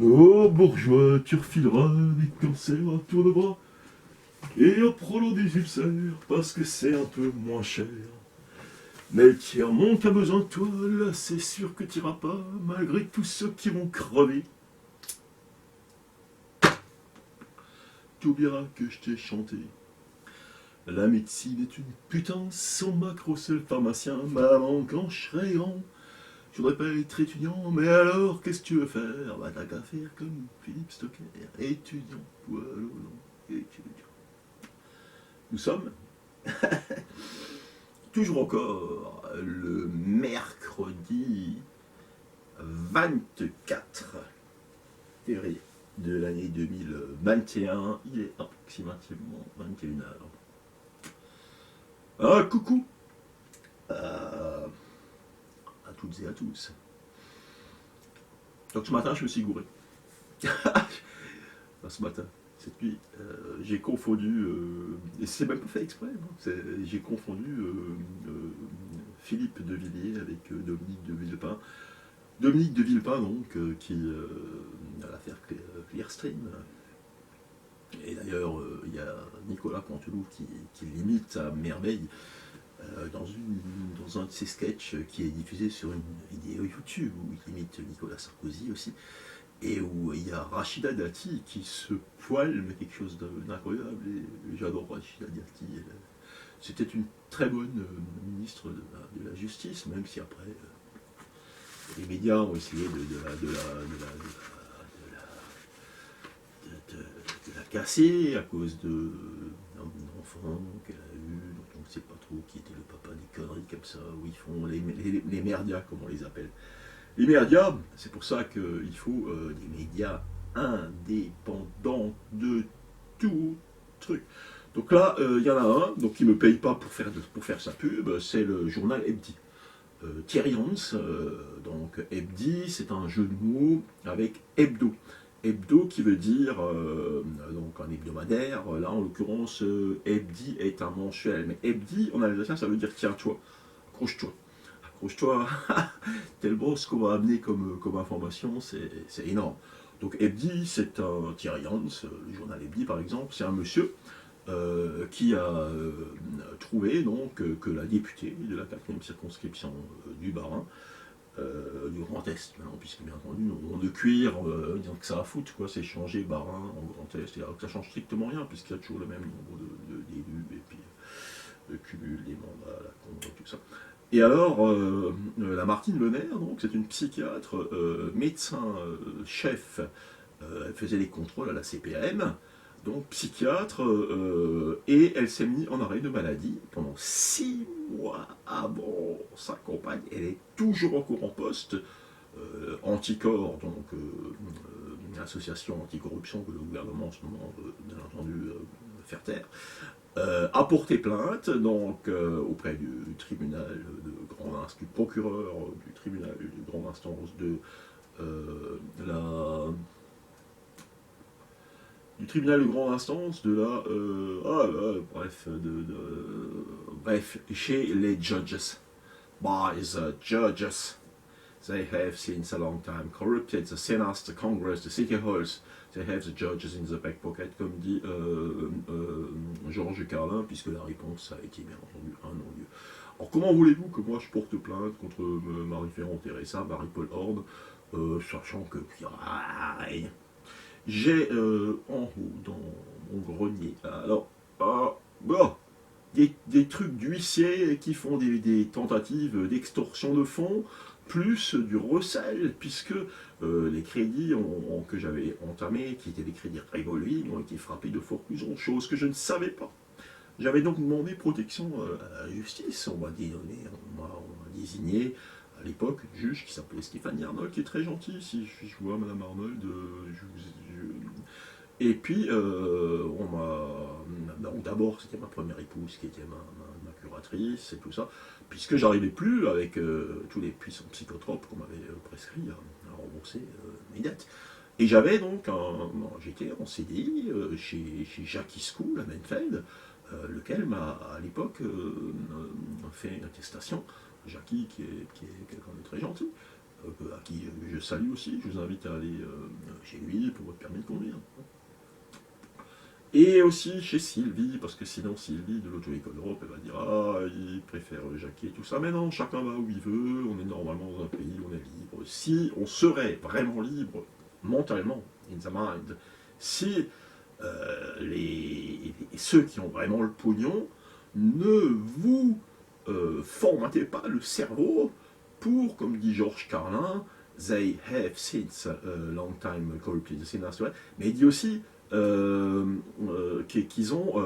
Oh, bourgeois, tu refileras des cancers à tour de bras et en prenant des ulcères parce que c'est un peu moins cher. Mais le tiers-monde qui a besoin de toi, là, c'est sûr que t'iras pas, malgré tous ceux qui vont crever. T'oublieras que je t'ai chanté. La médecine est une putain, sans macro seul pharmacien. Maman, quand je serai grand, je voudrais pas être étudiant, mais alors, qu'est-ce que tu veux faire? Bah, t'as qu'à faire comme Philippe Stocker, étudiant, poil au long, étudiant. Nous sommes toujours encore le mercredi 24 février de l'année 2021. Il est approximativement 21h. Ah, coucou à toutes et à tous. Donc ce matin, je me suis gouré. Enfin, ce matin, cette nuit, j'ai confondu, et c'est même pas fait exprès, hein, j'ai confondu Philippe de Villiers avec Dominique de Villepin. Dominique de Villepin, donc, qui a l'affaire Clearstream. Et d'ailleurs, il y a Nicolas Canteloup qui l'imite à merveille dans un de ses sketchs qui est diffusé sur une vidéo YouTube où il imite Nicolas Sarkozy aussi, et où il y a Rachida Dati qui se poile, mais quelque chose d'incroyable, et j'adore Rachida Dati. C'était une très bonne ministre de la Justice, même si après les médias ont essayé de la casser à cause d'un enfant qu'elle a eu, dont on ne sait pas trop qui était le papa, des conneries comme ça, où ils font les merdias, comme on les appelle. Les médias, c'est pour ça qu'il faut des médias indépendants de tout truc. Donc là, il y en a un donc, qui ne me paye pas pour faire sa pub, c'est le journal Hebdi. Thierry Hans, donc Hebdi, c'est un jeu de mots avec hebdo. Hebdo qui veut dire donc un hebdomadaire, là en l'occurrence Hebdi est un mensuel, mais Hebdi en alsacien ça veut dire tiens-toi, accroche-toi. Accroche-toi, tellement ce qu'on va amener comme information, c'est énorme. Donc Hebdi, c'est un Thierry Hans, le journal Hebdi par exemple, c'est un monsieur qui a trouvé donc que la députée de la 4e circonscription du Bas-Rhin, du Grand Est maintenant, puisque bien entendu, on de cuir, disant que ça a foutre, quoi, c'est changer Bas-Rhin en Grand Est, alors que ça change strictement rien, puisqu'il y a toujours le même nombre d'élus, et puis le cumul des mandats, la con, et tout ça. Et alors, la Martine Lenaire, donc, c'est une psychiatre, médecin, chef, elle faisait les contrôles à la CPAM, donc psychiatre, et elle s'est mise en arrêt de maladie pendant 6 mois avant sa campagne. Elle est toujours encore en poste. Anticorps, donc une association anticorruption que le gouvernement en ce moment veut bien entendu faire taire, a porté plainte donc auprès du tribunal de grande instance, du procureur du tribunal de grande instance du tribunal de grande instance de bref, chez les judges, by the judges. They have since a long time corrupted the Senate, the Congress, the city halls. They have the judges in the back pocket, comme dit Georges Carlin, puisque la réponse a été bien entendu un non-lieu. Alors comment voulez-vous que moi je porte plainte contre Marie-Ferrand Teresa, Marie-Paul Horde, sachant que rien. J'ai en haut dans mon grenier, alors, des trucs d'huissiers qui font des tentatives d'extorsion de fonds, plus du recel, puisque les crédits que j'avais entamés, qui étaient des crédits revolving, ont été frappés de forclusion, chose que je ne savais pas. J'avais donc demandé protection à la justice. On m'a désigné à l'époque une juge qui s'appelait Stéphanie Arnold, qui est très gentille. Si je vois Madame Arnold, et puis on m'a. Donc d'abord c'était ma première épouse qui était ma curatrice et tout ça, puisque j'arrivais plus avec tous les puissants psychotropes qu'on m'avait prescrits à rembourser mes dettes. Et j'avais donc j'étais en CDI chez Jackie School à Menfeld, lequel m'a à l'époque fait une attestation. Jackie qui est quelqu'un de très gentil, à qui je salue aussi, je vous invite à aller chez lui pour votre permis de conduire. Et aussi chez Sylvie, parce que sinon Sylvie de l'Auto-École d'Europe, elle va dire ah, il préfère Jacquet, tout ça. Mais non, chacun va où il veut, on est normalement dans un pays où on est libre. Si on serait vraiment libre, mentalement, in the mind, si ceux qui ont vraiment le pognon ne vous formatez pas le cerveau pour, comme dit Georges Carlin, they have since a long time corrupted the sinners, mais il dit aussi qu'ils ont,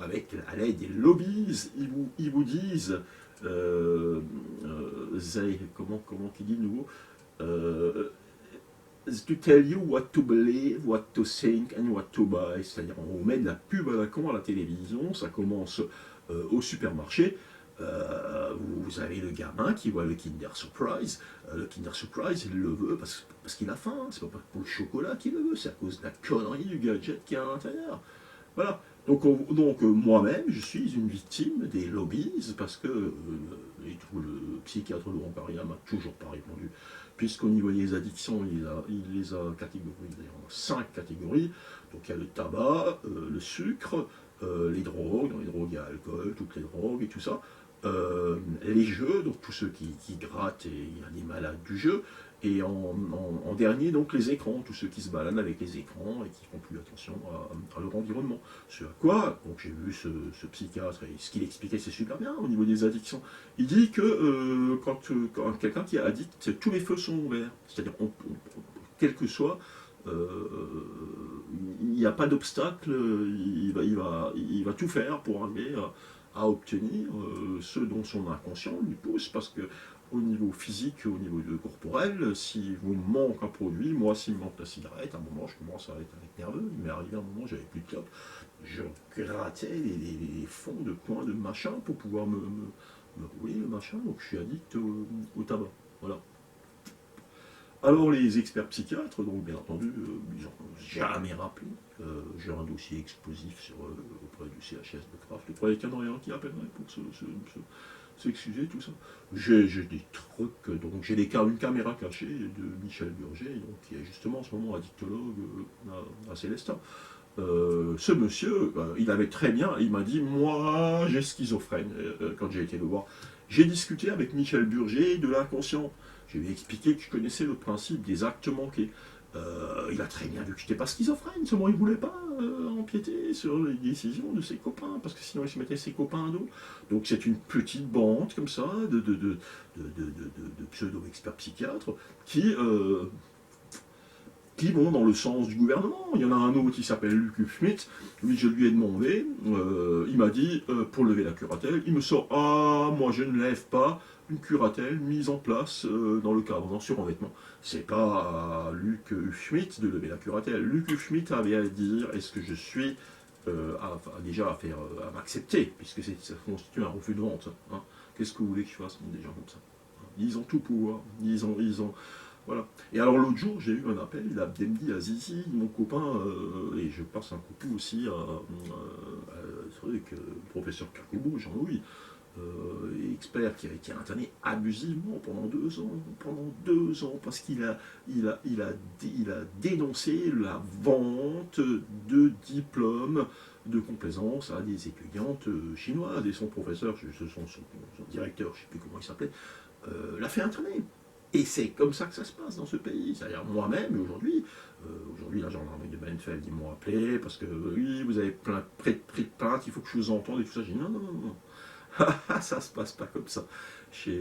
avec à l'aide des lobbies, ils vous disent, comment qu'il dit de nouveau, to tell you what to believe, what to think and what to buy, c'est-à-dire on vous met de la pub à la con à la télévision, ça commence au supermarché. Vous avez le gamin qui voit le Kinder Surprise. Le Kinder Surprise, il le veut parce qu'il a faim. C'est pas pour le chocolat qu'il le veut, c'est à cause de la connerie du gadget qu'il y a à l'intérieur. Voilà. Donc moi-même, je suis une victime des lobbies parce que le psychiatre Laurent Paria m'a toujours pas répondu. Puisqu'au niveau des addictions, il les a catégorisées en 5 catégories. Donc il y a le tabac, le sucre, les drogues, dans les drogues il y a l'alcool, toutes les drogues et tout ça. Les jeux, donc tous ceux qui grattent et il y a des malades du jeu, et en dernier, donc les écrans, tous ceux qui se baladent avec les écrans et qui font plus attention à leur environnement. Ce à quoi, donc j'ai vu ce psychiatre, et ce qu'il expliquait, c'est super bien au niveau des addictions. Il dit que quand quelqu'un qui est addict, tous les feux sont ouverts, c'est-à-dire quel que soit, il n'y a pas d'obstacle, il va tout faire pour arriver à obtenir ce dont son inconscient lui pousse, parce que au niveau physique, au niveau corporel, si vous manque un produit, moi s'il me manque la cigarette, à un moment je commence à être nerveux, il m'est arrivé un moment j'avais plus de clope, je grattais les fonds de coin de machin pour pouvoir me rouler le machin, donc je suis addict au tabac, voilà. Alors les experts psychiatres, donc bien entendu, ils n'ont jamais rappelé. J'ai un dossier explosif auprès du CHS de Kraft. Je croyais qu'il n'y en aurait un qui appellerait pour s'excuser, tout ça. J'ai des trucs, donc j'ai une caméra cachée de Michel Burger, donc, qui est justement en ce moment addictologue à Célestin. Ce monsieur, il avait très bien, il m'a dit, moi j'ai schizophrène, quand j'ai été le voir. J'ai discuté avec Michel Burger de l'inconscient. Je lui ai expliqué que je connaissais le principe des actes manqués. Il a très bien vu que je n'étais pas schizophrène, seulement il ne voulait pas empiéter sur les décisions de ses copains, parce que sinon il se mettait ses copains à dos. Donc c'est une petite bande comme ça de pseudo-experts psychiatres qui vont dans le sens du gouvernement. Il y en a un autre qui s'appelle Luc Schmitt. Lui, je lui ai demandé, il m'a dit, pour lever la curatelle, il me sort, ah, moi je ne lève pas une curatelle mise en place dans le cadre d'un surendettement. C'est pas à Luc Schmitt de lever la curatelle. Luc Schmitt avait à dire, est-ce que je suis déjà à m'accepter, puisque ça constitue un refus de vente. Hein. Qu'est-ce que vous voulez que je fasse des gens comme ça? Ils ont tout pouvoir. Ils ont voilà. Et alors l'autre jour, j'ai eu un appel d'Abdeldi Azizi, mon copain, et je passe un coucou aussi à professeur Kakoubou, Jean-Louis, expert qui a été interné abusivement pendant 2 ans, parce qu'il a dénoncé la vente de diplômes de complaisance à des étudiantes chinoises, et son professeur, son directeur, je ne sais plus comment il s'appelait, l'a fait interner. Et c'est comme ça que ça se passe dans ce pays. C'est-à-dire moi-même, aujourd'hui, la gendarmerie de Benfeld, ils m'ont appelé parce que oui, vous avez pris de plainte, il faut que je vous entende et tout ça. J'ai dit non. Ça se passe pas comme ça.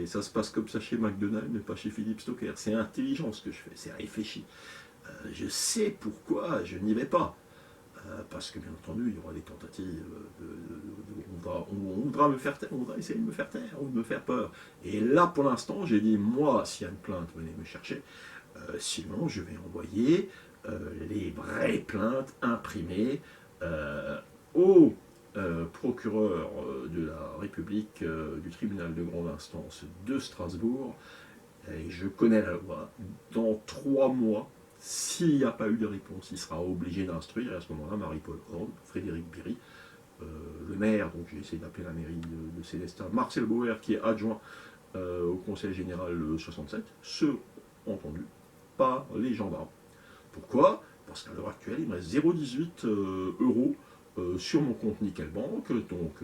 Ça se passe comme ça chez McDonald's, mais pas chez Philippe Stocker. C'est intelligent ce que je fais, c'est réfléchi. Je sais pourquoi je n'y vais pas. Parce que bien entendu, il y aura des tentatives, on voudra me faire taire, on voudra essayer de me faire taire ou de me faire peur. Et là, pour l'instant, j'ai dit, moi, s'il y a une plainte, venez me chercher. Sinon, je vais envoyer les vraies plaintes imprimées au procureur de la République du tribunal de grande instance de Strasbourg. Et je connais la loi. Dans 3 mois, s'il n'y a pas eu de réponse, il sera obligé d'instruire, et à ce moment-là, Marie-Paul Horn, Frédéric Biry, le maire, donc j'ai essayé d'appeler la mairie de Célestin, Marcel Bauer, qui est adjoint au conseil général 67, seront entendus par les gendarmes. Pourquoi? Parce qu'à l'heure actuelle, il me reste 0,18 euros sur mon compte Nickel Bank, donc,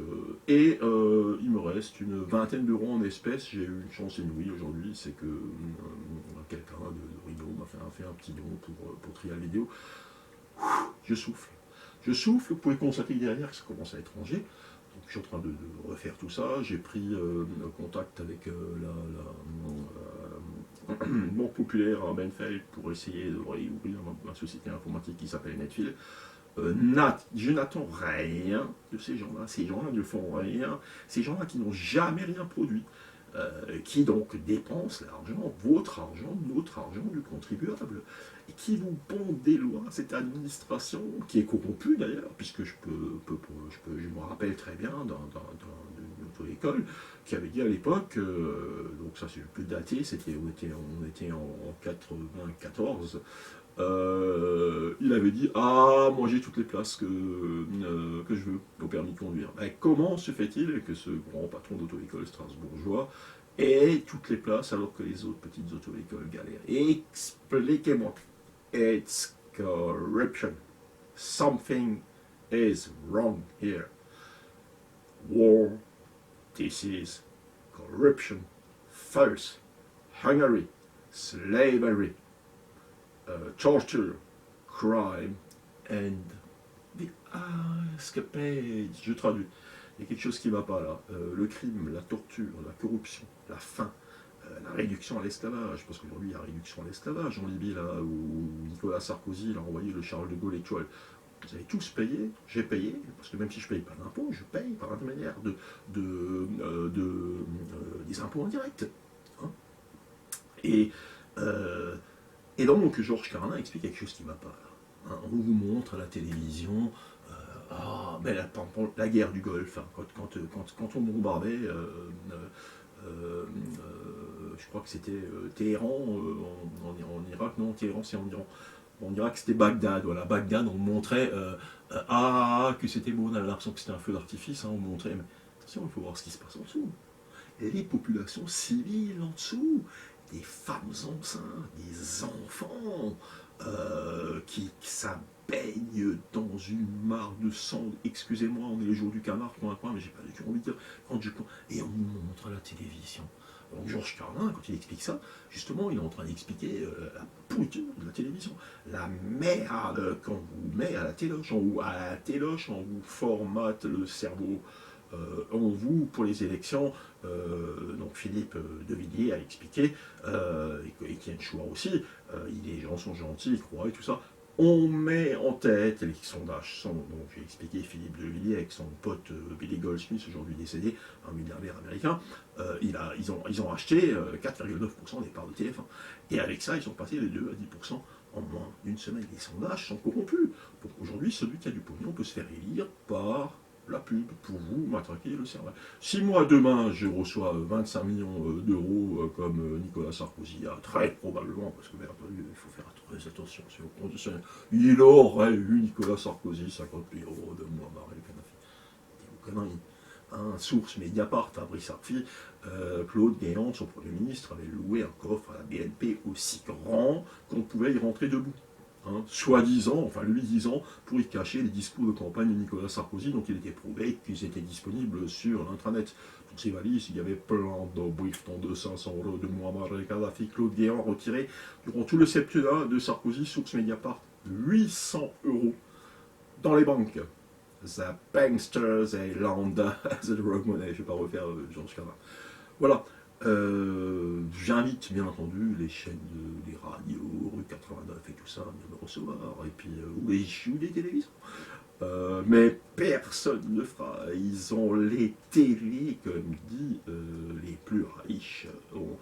il me reste une vingtaine d'euros en espèces. J'ai eu une chance inouïe aujourd'hui, c'est que quelqu'un de Rio m'a fait un petit don pour Trial Vidéo. Je souffle. Je souffle, vous pouvez constater que derrière, ça commence à être rangé. Donc, je suis en train de refaire tout ça. J'ai pris contact avec Banque Populaire à Benfeld pour essayer de réouvrir ma société informatique qui s'appelle Netfield. Je n'attends rien de ces gens-là. Ces gens-là ne font rien. Ces gens-là qui n'ont jamais rien produit. Qui donc dépensent l'argent, votre argent, notre argent du contribuable, et qui vous pondent des lois, cette administration qui est corrompue d'ailleurs, puisque je me rappelle très bien d'une auto-école qui avait dit à l'époque, donc ça c'est le plus daté, on était en 94, il avait dit ah moi j'ai toutes les places que je veux au permis de conduire. Ben, comment se fait-il que ce grand patron d'auto-école strasbourgeois ait toutes les places alors que les autres petites auto-écoles galèrent? Expliquez-moi. It's corruption. Something is wrong here. War. This is corruption. First, Hungary. Slavery. Torture, crime, and the escapades. Je traduis. Il y a quelque chose qui ne va pas là. Le crime, la torture, la corruption, la faim, la réduction à l'esclavage. Parce qu'aujourd'hui, il y a réduction à l'esclavage en Libye, là où Nicolas Sarkozy a envoyé le Charles de Gaulle étoile. Vous avez tous payé, j'ai payé, parce que même si je ne paye pas d'impôts, je paye par intermédiaire des impôts indirects. Hein. Et donc, Georges Carlin explique quelque chose qui ne va pas. Là. Hein, on vous montre à la télévision la guerre du Golfe, hein, quand on bombardait, je crois que c'était Téhéran en Irak, non, Téhéran c'est en Iran. On dira que c'était Bagdad, voilà, Bagdad, on montrait que c'était beau, on avait l'impression que c'était un feu d'artifice, hein, on montrait, mais attention, il faut voir ce qui se passe en dessous. Et les populations civiles en dessous, des femmes enceintes, des enfants qui baignent dans une mare de sang. Excusez-moi, on est le jour du canard, coin, mais j'ai pas du tout envie de dire. Et on nous montre à la télévision. Donc Georges Carlin, quand il explique ça, justement, il est en train d'expliquer la pourriture de la télévision. La merde qu'on vous met à la téloche, on vous formate le cerveau. On vous, pour les élections, donc Philippe de Villiers a expliqué, et Étienne Chouard aussi, les gens sont gentils, ils croient et tout ça, on met en tête, les sondages sont, donc j'ai expliqué Philippe de Villiers avec son pote Billy Goldsmith, aujourd'hui décédé, un milliardaire américain, ils ont acheté 4,9% des parts de TF1, et avec ça, ils sont passés de 2 à 10% en moins d'une semaine. Les sondages sont corrompus. Donc aujourd'hui, celui qui a du pognon peut se faire élire par la pub pour vous matraquer le cerveau. Si moi demain je reçois 25 millions d'euros comme Nicolas Sarkozy a, très probablement, parce que bien entendu il faut faire très attention sur le conditionnel, il aurait eu Nicolas Sarkozy 50 000 euros de moi Marel Kadhafi. Un source Mediapart a pris sa fille, Claude Guéant, son Premier ministre, avait loué un coffre à la BNP aussi grand qu'on pouvait y rentrer debout. Hein, soi-disant, enfin lui disant, pour y cacher les discours de campagne de Nicolas Sarkozy, dont il était prouvé qu'ils étaient disponibles sur l'intranet. Toutes ces valises, il y avait plein de briefs de 500 euros de Muammar el-Kadhafi, Claude Guéant retiré durant tout le septennat de Sarkozy, source Mediapart, 800 euros dans les banques. The banksters and land as a drug money. Je ne vais pas refaire Georges Carlin. Voilà. J'invite bien entendu les chaînes, les radios, rue 89 et tout ça, à me recevoir, et puis ou les télévisions. Mais personne ne le fera. Ils ont les télés, comme dit les plus riches, ont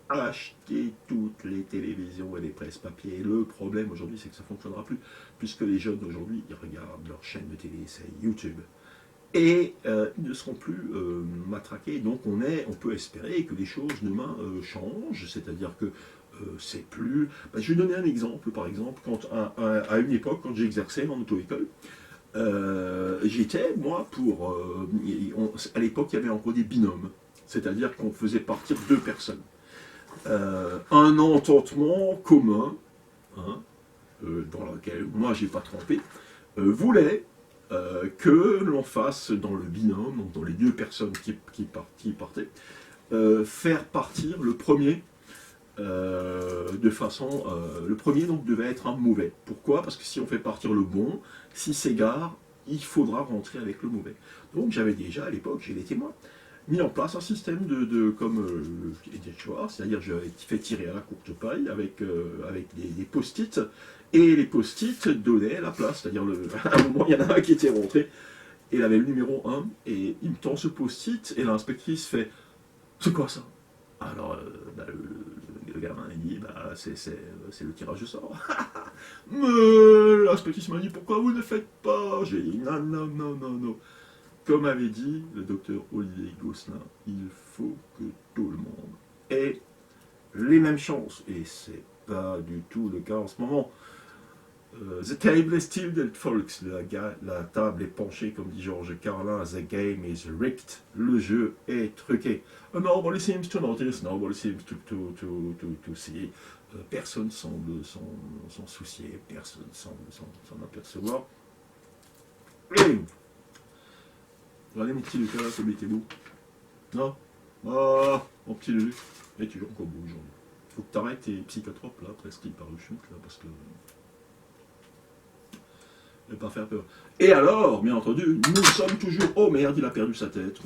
acheté toutes les télévisions et les presse-papiers. Le problème aujourd'hui, c'est que ça ne fonctionnera plus, puisque les jeunes d'aujourd'hui, ils regardent leur chaîne de télé, c'est YouTube. Et ils ne seront plus matraqués. Donc on peut espérer que les choses demain changent, c'est-à-dire que c'est plus... je vais donner un exemple, par exemple, à une époque, quand j'exerçais en auto-école, j'étais, moi, à l'époque, il y avait encore des binômes, c'est-à-dire qu'on faisait partir 2 personnes. Un entendement commun, hein, dans laquelle moi j'ai pas trempé, voulait que l'on fasse dans le binôme, donc dans les deux personnes qui partaient, faire partir le premier de façon. Le premier donc devait être un mauvais. Pourquoi? Parce que si on fait partir le bon, s'il s'égare, il faudra rentrer avec le mauvais. Donc j'avais déjà à l'époque, j'ai les témoins, mis en place un système comme tu vois, c'est-à-dire j'avais fait tirer à la courte paille avec des post-it, et les post-it donnaient la place, c'est-à-dire à un moment il y en a un qui était rentré, et il avait le numéro 1, et il me tend ce post-it, et l'inspectrice fait c'est quoi ça? Alors le gamin il dit bah, c'est le tirage au sort. Mais l'inspectrice m'a dit pourquoi vous ne faites pas? J'ai dit non, non, non, non, non. Comme avait dit le docteur Olivier Gosselin, il faut que tout le monde ait les mêmes chances. Et c'est pas du tout le cas en ce moment. The table is tilted, folks. La table est penchée, comme dit Georges Carlin. The game is rigged. Le jeu est truqué. Nobody seems to notice. Nobody seems to see. Personne semble s'en soucier. Personne semble s'en apercevoir. Et regardez mon petit Lucas, comme il était beau. Non? Ah, mon petit Lulu. Et toujours encore beau aujourd'hui. Faut que t'arrêtes tes psychotropes là, presque par le chute là, parce que. Ne pas faire peur. Et alors, bien entendu, nous sommes toujours. Oh merde, il a perdu sa tête.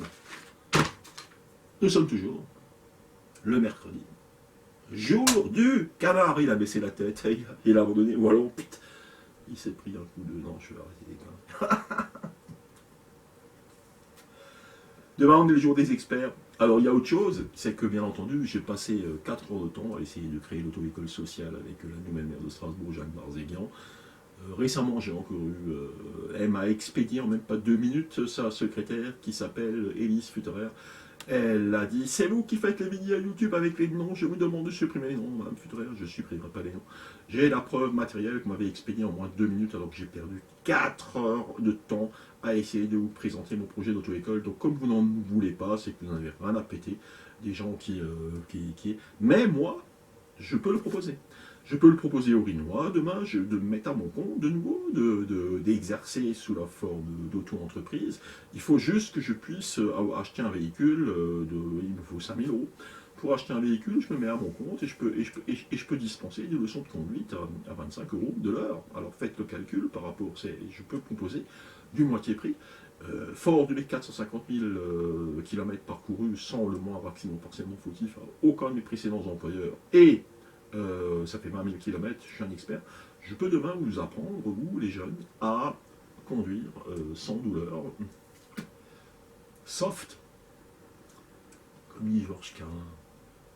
Nous sommes toujours le mercredi. Jour du canard. Il a baissé la tête. Il a abandonné. Voilà, putain. Il s'est pris un coup de. Non, je vais arrêter les gars. Demain, on est le jour des experts. Alors, il y a autre chose, c'est que, bien entendu, j'ai passé 4 heures de temps à essayer de créer l'auto-école sociale avec la nouvelle maire de Strasbourg, Jacques Barzéguian. Récemment, j'ai encore eu, elle m'a expédié en même pas 2 minutes sa secrétaire qui s'appelle Élise Futterer. Elle a dit c'est vous qui faites les vidéos YouTube avec les noms, je vous demande de supprimer les noms, Madame Futterer, je ne supprimerai pas les noms. J'ai la preuve matérielle que m'avait expédié en moins de 2 minutes alors que j'ai perdu 4 heures de temps à essayer de vous présenter mon projet d'auto-école. Donc comme vous n'en voulez pas, c'est que vous n'avez rien à péter, des gens qui. Mais moi, je peux le proposer. Je peux le proposer aux Rinois demain, de me mettre à mon compte de nouveau, d'exercer sous la forme d'auto-entreprise. Il faut juste que je puisse acheter un véhicule, il me faut 5 000 euros. Pour acheter un véhicule, je me mets à mon compte et je peux dispenser des leçons de conduite à 25 euros de l'heure. Alors faites le calcul par rapport, je peux proposer du moitié prix. Fort de mes 450 000 km parcourus sans le moins vaccinement partiellement fautif à aucun de mes précédents employeurs et ça fait 20 000 km, je suis un expert. Je peux demain vous apprendre, vous les jeunes, à conduire sans douleur. Soft, comme dit Georges Carlin,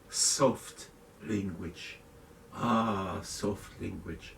soft language. Ah, soft language.